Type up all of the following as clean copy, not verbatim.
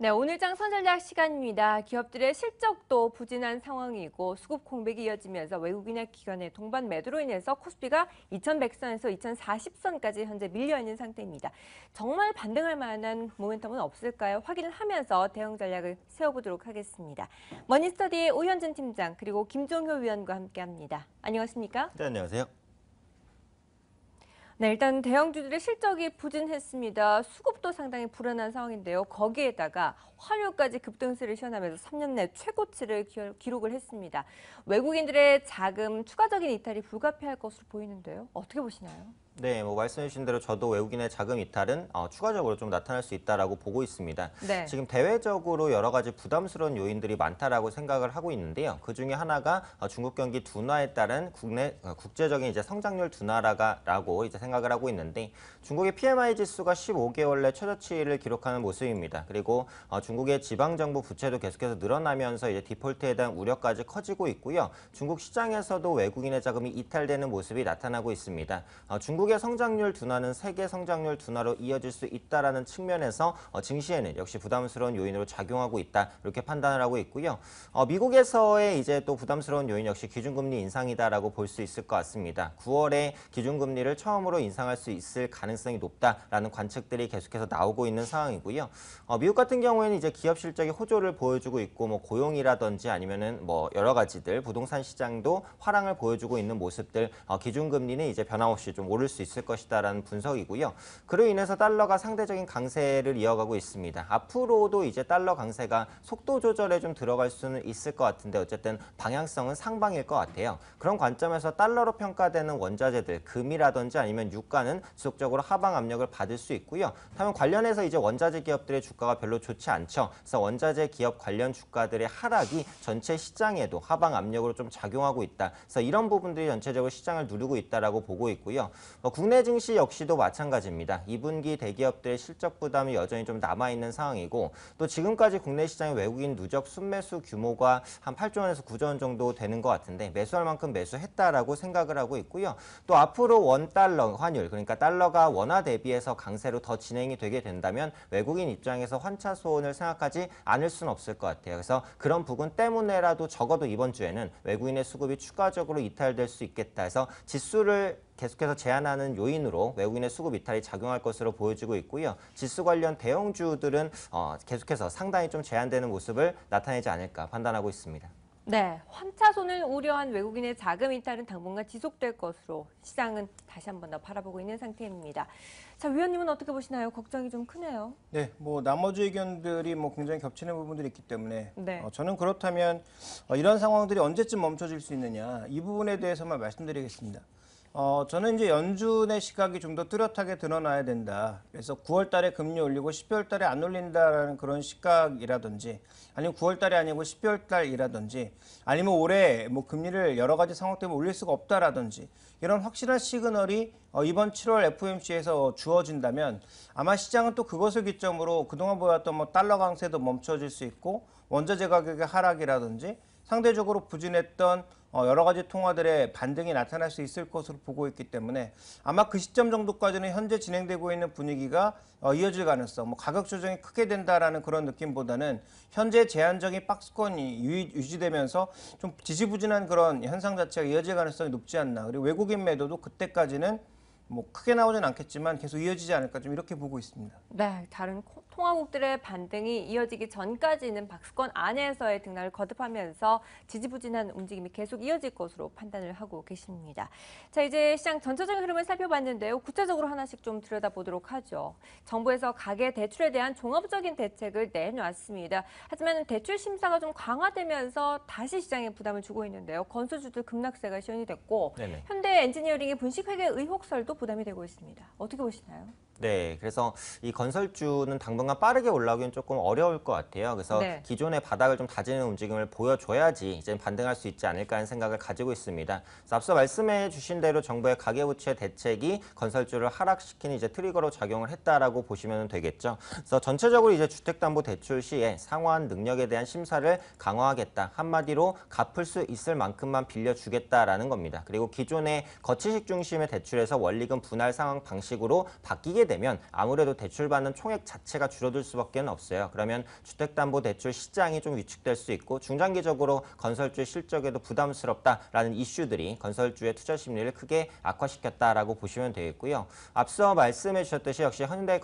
네, 오늘 장 선전략 시간입니다. 기업들의 실적도 부진한 상황이고 수급 공백이 이어지면서 외국인의 기관의 동반 매도로 인해서 코스피가 2100선에서 2040선까지 현재 밀려있는 상태입니다. 정말 반등할 만한 모멘텀은 없을까요? 확인을 하면서 대응 전략을 세워보도록 하겠습니다. 머니스터디의 오현준 팀장 그리고 김종효 위원과 함께합니다. 안녕하십니까? 네, 안녕하세요. 네, 일단 대형주들의 실적이 부진했습니다. 수급도 상당히 불안한 상황인데요. 거기에다가 환율까지 급등세를 시현하면서 3년 내 최고치를 기록을 했습니다. 외국인들의 자금 추가적인 이탈이 불가피할 것으로 보이는데요. 어떻게 보시나요? 네, 말씀해 주신 대로 저도 외국인의 자금 이탈은 추가적으로 좀 나타날 수 있다라고 보고 있습니다. 네. 지금 대외적으로 여러 가지 부담스러운 요인들이 많다라고 생각을 하고 있는데요. 그 중에 하나가 중국 경기 둔화에 따른 국제적인 이제 성장률 둔화라고 이제 생각을 하고 있는데 중국의 PMI 지수가 15개월 내 최저치를 기록하는 모습입니다. 그리고 중국의 지방 정부 부채도 계속해서 늘어나면서 이제 디폴트에 대한 우려까지 커지고 있고요. 중국 시장에서도 외국인의 자금이 이탈되는 모습이 나타나고 있습니다. 중국의 성장률 둔화는 세계 성장률 둔화로 이어질 수 있다라는 측면에서 증시에는 역시 부담스러운 요인으로 작용하고 있다 이렇게 판단을 하고 있고요. 미국에서의 이제 또 부담스러운 요인 역시 기준금리 인상이다라고 볼 수 있을 것 같습니다. 9월에 기준금리를 처음으로 인상할 수 있을 가능성이 높다라는 관측들이 계속해서 나오고 있는 상황이고요. 미국 같은 경우에는 이제 기업 실적이 호조를 보여주고 있고 고용이라든지 아니면은 여러 가지들 부동산 시장도 화랑을 보여주고 있는 모습들 기준금리는 이제 변함없이 좀 오를 수 있을 것이다라는 분석이고요. 그로 인해서 달러가 상대적인 강세를 이어가고 있습니다. 앞으로도 이제 달러 강세가 속도 조절에 좀 들어갈 수는 있을 것 같은데 어쨌든 방향성은 상방일 것 같아요. 그런 관점에서 달러로 평가되는 원자재들, 금이라든지 아니면 유가는 지속적으로 하방 압력을 받을 수 있고요. 다만 관련해서 이제 원자재 기업들의 주가가 별로 좋지 않죠. 그래서 원자재 기업 관련 주가들의 하락이 전체 시장에도 하방 압력으로 좀 작용하고 있다. 그래서 이런 부분들이 전체적으로 시장을 누르고 있다라고 보고 있고요. 국내 증시 역시도 마찬가지입니다. 2분기 대기업들의 실적 부담이 여전히 좀 남아있는 상황이고 또 지금까지 국내 시장의 외국인 누적 순매수 규모가 한 8조 원에서 9조 원 정도 되는 것 같은데 매수할 만큼 매수했다라고 생각을 하고 있고요. 또 앞으로 원달러 환율 그러니까 달러가 원화 대비해서 강세로 더 진행이 되게 된다면 외국인 입장에서 환차 소원을 생각하지 않을 수는 없을 것 같아요. 그래서 그런 부분 때문에라도 적어도 이번 주에는 외국인의 수급이 추가적으로 이탈될 수 있겠다 해서 지수를 계속해서 제한하는 요인으로 외국인의 수급 이탈이 작용할 것으로 보여지고 있고요. 지수 관련 대형주들은 계속해서 상당히 좀 제한되는 모습을 나타내지 않을까 판단하고 있습니다. 네, 환차손을 우려한 외국인의 자금 이탈은 당분간 지속될 것으로 시장은 다시 한 번 더 바라보고 있는 상태입니다. 자, 위원님은 어떻게 보시나요? 걱정이 좀 크네요. 네, 나머지 의견들이 굉장히 겹치는 부분들이 있기 때문에 네. 저는 그렇다면 이런 상황들이 언제쯤 멈춰질 수 있느냐 이 부분에 대해서만 말씀드리겠습니다. 저는 이제 연준의 시각이 좀 더 뚜렷하게 드러나야 된다. 그래서 9월 달에 금리 올리고 12월 달에 안 올린다라는 그런 시각이라든지 아니면 9월 달이 아니고 12월 달이라든지 아니면 올해 금리를 여러 가지 상황 때문에 올릴 수가 없다라든지 이런 확실한 시그널이 이번 7월 FOMC에서 주어진다면 아마 시장은 또 그것을 기점으로 그동안 보였던 달러 강세도 멈춰질 수 있고 원자재 가격의 하락이라든지 상대적으로 부진했던 여러 가지 통화들의 반등이 나타날 수 있을 것으로 보고 있기 때문에 아마 그 시점 정도까지는 현재 진행되고 있는 분위기가 이어질 가능성, 가격 조정이 크게 된다라는 그런 느낌보다는 현재 제한적인 박스권이 유지되면서 좀 지지부진한 그런 현상 자체가 이어질 가능성이 높지 않나. 그리고 외국인 매도도 그때까지는 크게 나오진 않겠지만 계속 이어지지 않을까 좀 이렇게 보고 있습니다. 네, 다른 통화국들의 반등이 이어지기 전까지는 박스권 안에서의 등락을 거듭하면서 지지부진한 움직임이 계속 이어질 것으로 판단을 하고 계십니다. 자, 이제 시장 전체적인 흐름을 살펴봤는데요. 구체적으로 하나씩 좀 들여다보도록 하죠. 정부에서 가계 대출에 대한 종합적인 대책을 내놨습니다. 하지만 대출 심사가 좀 강화되면서 다시 시장에 부담을 주고 있는데요. 건설주들 급락세가 시현이 됐고 네네. 현대 엔지니어링의 분식회계 의혹설도 부담이 되고 있습니다. 어떻게 보시나요? 네, 그래서 이 건설주는 당분간 빠르게 올라오기는 조금 어려울 것 같아요. 그래서 네. 기존의 바닥을 좀 다지는 움직임을 보여줘야지 이제 반등할 수 있지 않을까 하는 생각을 가지고 있습니다. 그래서 앞서 말씀해 주신 대로 정부의 가계부채 대책이 건설주를 하락시키는 이제 트리거로 작용을 했다라고 보시면 되겠죠. 그래서 전체적으로 이제 주택담보대출 시에 상환 능력에 대한 심사를 강화하겠다. 한마디로 갚을 수 있을 만큼만 빌려주겠다라는 겁니다. 그리고 기존의 거치식 중심의 대출에서 원리금 분할 상환 방식으로 바뀌게 하게 되면 아무래도 대출받는 총액 자체가 줄어들 수밖에 없어요. 그러면 주택담보대출 시장이 좀 위축될 수 있고 중장기적으로 건설주의 실적에도 부담스럽다라는 이슈들이 건설주의 투자 심리를 크게 악화시켰다라고 보시면 되겠고요. 앞서 말씀해 주셨듯이 역시 현대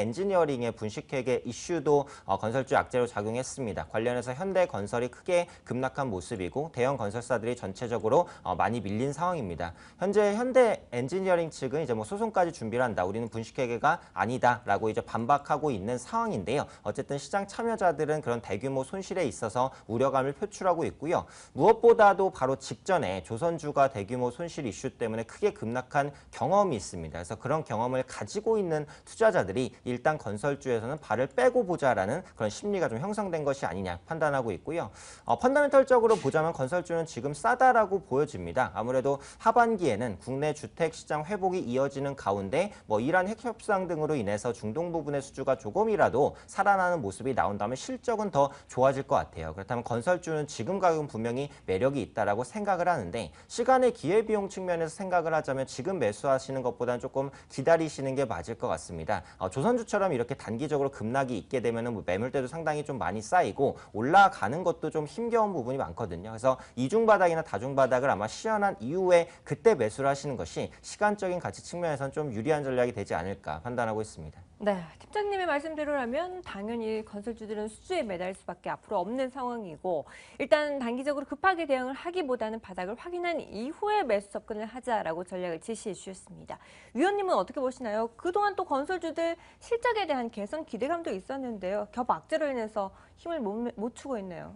엔지니어링의 분식회계 이슈도 건설주 악재로 작용했습니다. 관련해서 현대건설이 크게 급락한 모습이고 대형 건설사들이 전체적으로 많이 밀린 상황입니다. 현재 현대 엔지니어링 측은 이제 뭐 소송까지 준비를 한다. 우리는 분식회계가 아니다라고 이제 반박하고 있는 상황인데요. 어쨌든 시장 참여자들은 그런 대규모 손실에 있어서 우려감을 표출하고 있고요. 무엇보다도 바로 직전에 조선주가 대규모 손실 이슈 때문에 크게 급락한 경험이 있습니다. 그래서 그런 경험을 가지고 있는 투자자들이 일단 건설주에서는 발을 빼고 보자라는 그런 심리가 좀 형성된 것이 아니냐 판단하고 있고요. 펀더멘털적으로 보자면 건설주는 지금 싸다라고 보여집니다. 아무래도 하반기에는 국내 주택 시장 회복이 이어지는 가운데 뭐 이란 핵 협상 등으로 인해서 중동 부분의 수주가 조금이라도 살아나는 모습이 나온다면 실적은 더 좋아질 것 같아요. 그렇다면 건설주는 지금 가격은 분명히 매력이 있다라고 생각을 하는데 시간의 기회비용 측면에서 생각을 하자면 지금 매수하시는 것보다는 조금 기다리시는 게 맞을 것 같습니다. 조선주처럼 이렇게 단기적으로 급락이 있게 되면 뭐 매물대도 상당히 좀 많이 쌓이고 올라가는 것도 좀 힘겨운 부분이 많거든요. 그래서 이중바닥이나 다중바닥을 아마 시연한 이후에 그때 매수를 하시는 것이 시간적인 가치 측면에서는 좀 유리한 전략이 되지 않을까 판단하고 있습니다. 네, 팀장님의 말씀대로라면 당연히 건설주들은 수주에 매달 수밖에 앞으로 없는 상황이고 일단 단기적으로 급하게 대응을 하기보다는 바닥을 확인한 이후에 매수 접근을 하자라고 전략을 제시해 주셨습니다. 위원님은 어떻게 보시나요? 그동안 또 건설주들 실적에 대한 개선 기대감도 있었는데요. 겹 악재로 인해서 힘을 못 주고 있네요.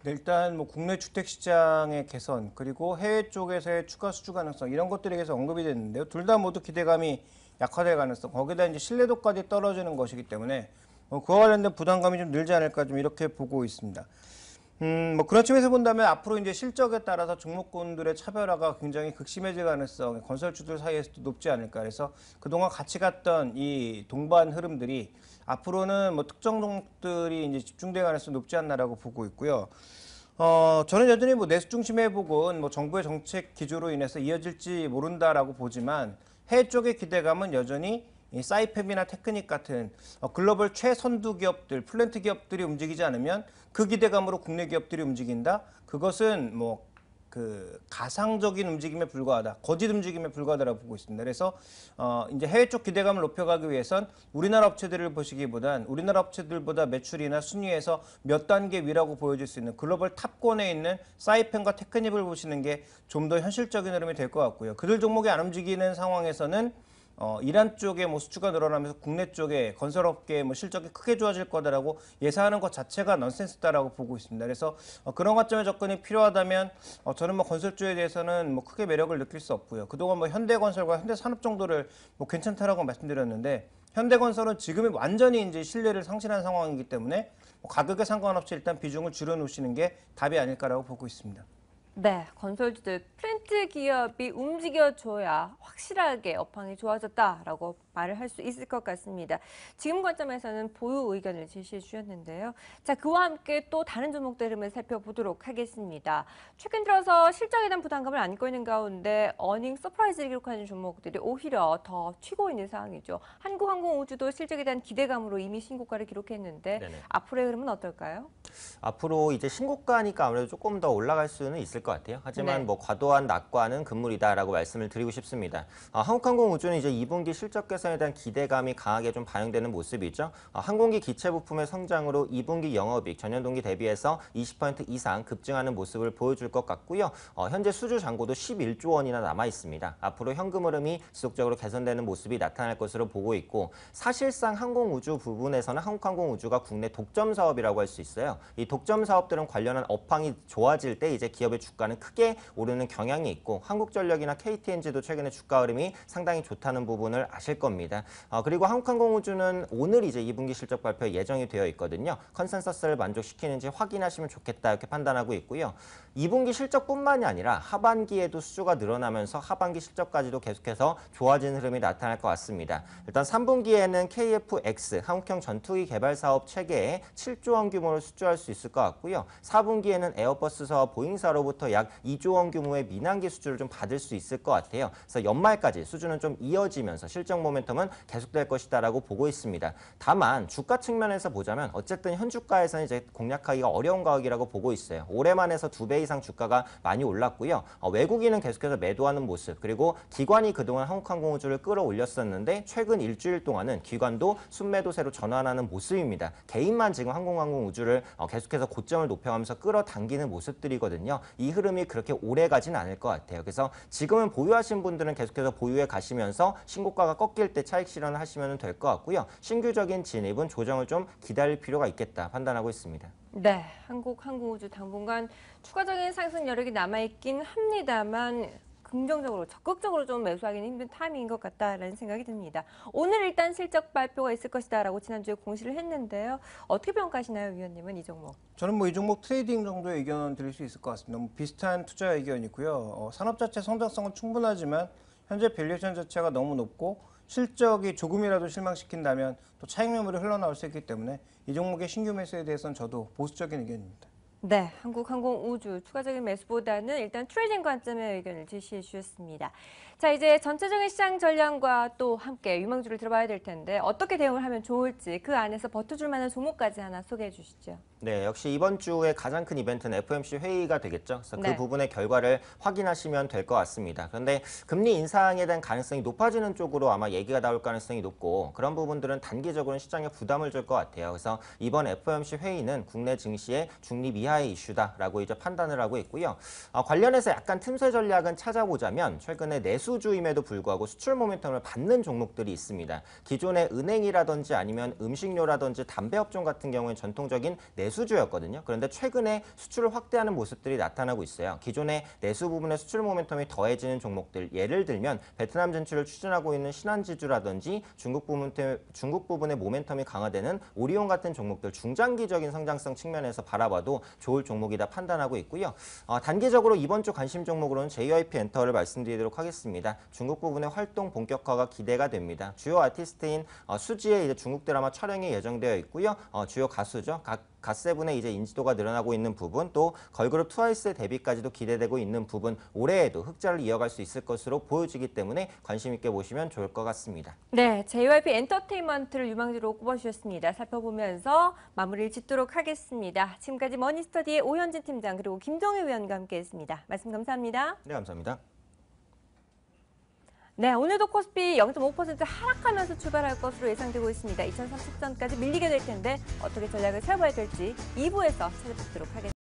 네, 일단 뭐 국내 주택 시장의 개선 그리고 해외 쪽에서의 추가 수주 가능성 이런 것들에 대해서 언급이 됐는데요. 둘 다 모두 기대감이 약화될 가능성, 거기다 이제 신뢰도까지 떨어지는 것이기 때문에 그와 관련된 부담감이 좀 늘지 않을까 좀 이렇게 보고 있습니다. 뭐 그런 측면에서 본다면 앞으로 이제 실적에 따라서 종목군들의 차별화가 굉장히 극심해질 가능성이 건설주들 사이에서도 높지 않을까. 그래서 그동안 같이 갔던 이 동반 흐름들이 앞으로는 뭐 특정 종목들이 이제 집중될 가능성이 높지 않나라고 보고 있고요. 저는 여전히 뭐 내수 중심의 회복은 뭐 정부의 정책 기조로 인해서 이어질지 모른다라고 보지만 해외 쪽의 기대감은 여전히 이 사이펨이나 테크닉 같은 글로벌 최선두 기업들, 플랜트 기업들이 움직이지 않으면 그 기대감으로 국내 기업들이 움직인다. 그것은 뭐 그 가상적인 움직임에 불과하다, 거짓 움직임에 불과하다라고 보고 있습니다. 그래서 이제 해외 쪽 기대감을 높여가기 위해선 우리나라 업체들을 보시기보단 우리나라 업체들보다 매출이나 순위에서 몇 단계 위라고 보여질 수 있는 글로벌 탑권에 있는 사이펜과 테크닉을 보시는 게 좀 더 현실적인 흐름이 될 것 같고요. 그들 종목이 안 움직이는 상황에서는 이란 쪽에 뭐 수주가 늘어나면서 국내 쪽에 건설업계의 뭐 실적이 크게 좋아질 거다라고 예상하는 것 자체가 넌센스다라고 보고 있습니다. 그래서 그런 관점의 접근이 필요하다면 저는 뭐 건설주에 대해서는 뭐 크게 매력을 느낄 수 없고요. 그동안 뭐 현대건설과 현대산업 정도를 뭐 괜찮다라고 말씀드렸는데 현대건설은 지금이 완전히 이제 신뢰를 상실한 상황이기 때문에 뭐 가격에 상관없이 일단 비중을 줄여놓으시는 게 답이 아닐까라고 보고 있습니다. 네, 건설주들 플랜트 기업이 움직여줘야 확실하게 업황이 좋아졌다라고 말을 할 수 있을 것 같습니다. 지금 관점에서는 보유 의견을 제시해 주셨는데요. 자, 그와 함께 또 다른 종목들 흐름을 살펴보도록 하겠습니다. 최근 들어서 실적에 대한 부담감을 안고 있는 가운데 어닝 서프라이즈를 기록하는 종목들이 오히려 더 튀고 있는 상황이죠. 한국항공우주도 실적에 대한 기대감으로 이미 신고가를 기록했는데 네네. 앞으로의 흐름은 어떨까요? 앞으로 이제 신고가니까 아무래도 조금 더 올라갈 수는 있을 것 같아요. 하지만 네. 뭐 과도한 낙관은 금물이다라고 말씀을 드리고 싶습니다. 한국항공우주는 이제 2분기 실적 개선에 대한 기대감이 강하게 좀 반영되는 모습이죠. 항공기 기체 부품의 성장으로 2분기 영업이익 전년 동기 대비해서 20% 이상 급증하는 모습을 보여줄 것 같고요. 현재 수주 잔고도 11조 원이나 남아 있습니다. 앞으로 현금 흐름이 지속적으로 개선되는 모습이 나타날 것으로 보고 있고 사실상 항공우주 부분에서는 한국항공우주가 국내 독점 사업이라고 할 수 있어요. 이 독점 사업들은 관련한 업황이 좋아질 때 이제 기업의 주가는 크게 오르는 경향이 있고 한국전력이나 KTNG도 최근에 주가 흐름이 상당히 좋다는 부분을 아실 겁니다. 그리고 한국항공우주는 오늘 이제 2분기 실적 발표 예정이 되어 있거든요. 컨센서스를 만족시키는지 확인하시면 좋겠다 이렇게 판단하고 있고요. 2분기 실적뿐만이 아니라 하반기에도 수주가 늘어나면서 하반기 실적까지도 계속해서 좋아지는 흐름이 나타날 것 같습니다. 일단 3분기에는 KF-X 한국형 전투기 개발 사업 체계에 7조 원 규모로 수주할 수 있을 것 같고요. 4분기에는 에어버스사와 보잉사로부터 내년부터 약 2조 원 규모의 민항기 수주를 좀 받을 수 있을 것 같아요. 그래서 연말까지 수주는 좀 이어지면서 실적 모멘텀은 계속될 것이다라고 보고 있습니다. 다만 주가 측면에서 보자면 어쨌든 현 주가에서는 이제 공략하기가 어려운 가격이라고 보고 있어요. 올해만 해서 2배 이상 주가가 많이 올랐고요. 외국인은 계속해서 매도하는 모습, 그리고 기관이 그동안 한국항공우주를 끌어올렸었는데 최근 일주일 동안은 기관도 순매도세로 전환하는 모습입니다. 개인만 지금 항공우주를 계속해서 고점을 높여가면서 끌어당기는 모습들이거든요. 이 흐름이 그렇게 오래 가진 않을 것 같아요. 그래서 지금은 보유하신 분들은 계속해서 보유해 가시면서 신고가가 꺾일 때 차익 실현을 하시면 될 것 같고요. 신규적인 진입은 조정을 좀 기다릴 필요가 있겠다 판단하고 있습니다. 네, 한국항공우주 당분간 추가적인 상승 여력이 남아있긴 합니다만 긍정적으로 적극적으로 좀 매수하기는 힘든 타이밍인 것 같다라는 생각이 듭니다. 오늘 일단 실적 발표가 있을 것이다라고 지난주에 공시를 했는데요. 어떻게 평가하시나요, 위원님은 이 종목? 저는 뭐 이 종목 트레이딩 정도의 의견을 드릴 수 있을 것 같습니다. 뭐 비슷한 투자 의견이고요. 산업 자체 성장성은 충분하지만 현재 밸류에이션 자체가 너무 높고 실적이 조금이라도 실망시킨다면 또 차익 매물이 흘러나올 수 있기 때문에 이 종목의 신규 매수에 대해서는 저도 보수적인 의견입니다. 네, 한국항공우주 추가적인 매수보다는 일단 트레이딩 관점의 의견을 제시해 주셨습니다. 자, 이제 전체적인 시장 전략과 또 함께 유망주를 들어봐야 될 텐데 어떻게 대응을 하면 좋을지 그 안에서 버텨줄 만한 종목까지 하나 소개해 주시죠. 네, 역시 이번 주에 가장 큰 이벤트는 FOMC 회의가 되겠죠. 그래서 네. 그 부분의 결과를 확인하시면 될 것 같습니다. 그런데 금리 인상에 대한 가능성이 높아지는 쪽으로 아마 얘기가 나올 가능성이 높고 그런 부분들은 단기적으로는 시장에 부담을 줄 것 같아요. 그래서 이번 FOMC 회의는 국내 증시의 중립 이하의 이슈다라고 이제 판단을 하고 있고요. 관련해서 약간 틈새 전략은 찾아보자면 최근에 내수주임에도 불구하고 수출 모멘텀을 받는 종목들이 있습니다. 기존의 은행이라든지 아니면 음식료라든지 담배업종 같은 경우는 전통적인 내수주였거든요. 그런데 최근에 수출을 확대하는 모습들이 나타나고 있어요. 기존의 내수 부분의 수출 모멘텀이 더해지는 종목들, 예를 들면 베트남 진출을 추진하고 있는 신한지주라든지 중국 부분의 모멘텀이 강화되는 오리온 같은 종목들, 중장기적인 성장성 측면에서 바라봐도 좋을 종목이다 판단하고 있고요. 단기적으로 이번 주 관심 종목으로는 JYP 엔터를 말씀드리도록 하겠습니다. 중국 부분의 활동 본격화가 기대가 됩니다. 주요 아티스트인 수지의 이제 중국 드라마 촬영이 예정되어 있고요. 주요 가수죠. 갓세븐의 이제 인지도가 늘어나고 있는 부분, 또 걸그룹 트와이스의 데뷔까지도 기대되고 있는 부분, 올해에도 흑자를 이어갈 수 있을 것으로 보여지기 때문에 관심 있게 보시면 좋을 것 같습니다. 네, JYP 엔터테인먼트를 유망주로 꼽아주셨습니다. 살펴보면서 마무리를 짓도록 하겠습니다. 지금까지 머니스터디의 오현진 팀장 그리고 김동희 위원과 함께했습니다. 말씀 감사합니다. 네, 감사합니다. 네, 오늘도 코스피 0.5% 하락하면서 출발할 것으로 예상되고 있습니다. 2030선까지 밀리게 될 텐데 어떻게 전략을 세워봐야 될지 2부에서 찾아뵙도록 하겠습니다.